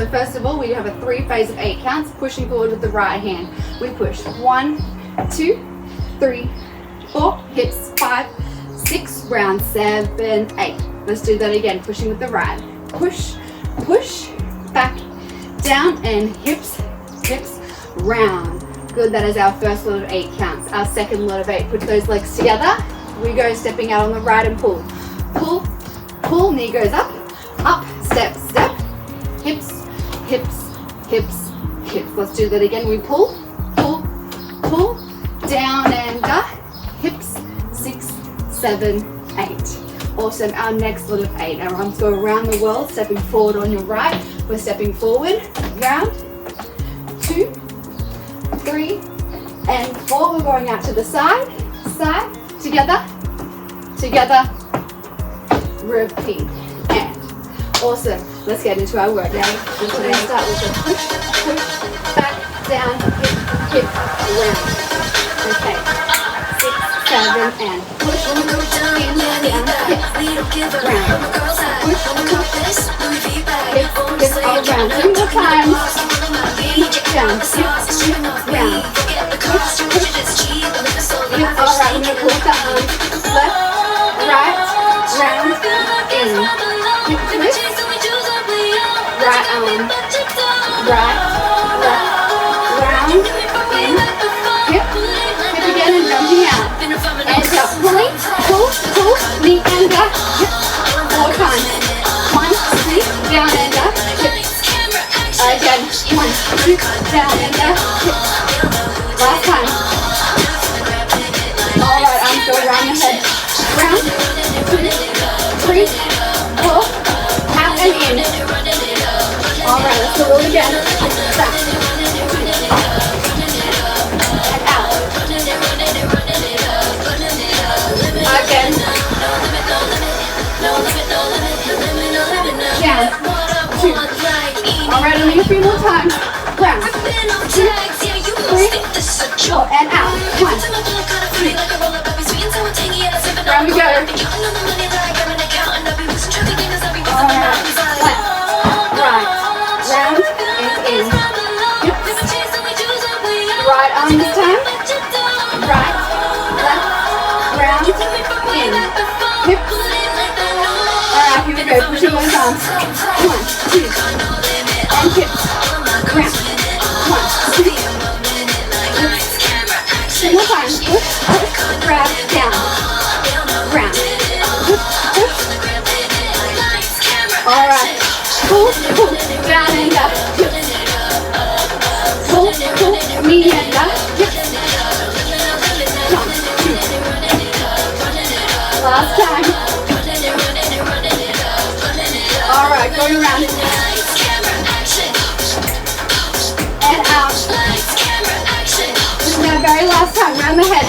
So first of all, we have a 3-phase of 8 counts, pushing forward with the right hand. We push 1, 2, 3, 4, hips, 5, 6, round, 7, 8. Let's do that again, pushing with the right. Push, push, back, down, and hips, hips, round. Good, that is our first lot of 8 counts. Our second lot of 8, put those legs together. We go stepping out on the right and pull. Pull, pull, knee goes up, step, step, hips, hips, hips, hips. Let's do that again. We pull, pull, pull, down and up, hips, 6, 7, 8. Awesome. Our next lot of 8. Our arms go around the world, stepping forward on your right. We're stepping forward, round, 2, 3, and 4. We're going out to the side, side, together, together, repeat. And awesome. Let's get into our workout. So today start with a push, push, back, down, hip, hip, round. Okay. 6, 7, and push, in, down, hip, round. Push, hip, hip, all around. 2 more times. In, down, hip, round. Push, push, hip, all right. We're going to pull the arms. Left, right, round, in. Hip twist. Right arm, right, left, round, in, hip, hip again and jumping out, and up, pulling, pull, pull, knee and up, hip, 4 times, 1, 2, down and up, hip, again, 1, 2, down and up, hip, last time, alright, arms go around the head, round, 2, 3, 4, out and in. Alright, let's do it again. Back. And out. Again. Down. 2. Alright, only a few more times. Round. 2, 3, 4, and out. 1, 2. Round we go. Alright. Left. Right, round, and in. Hips. Right arm this time. Right, left, round, in. Hips. Alright, here we go. Pushing those arms. 1, 2, and hips. Round. 1, 2. Hips. 2 more times. Push, push, grab, down. Round. Push, push. Alright. Pull, pull, down and up, hips. Pull, pull, knee and up, hips. 1, 2. Last time. Alright, going around. And out. This is our very last time, round the head.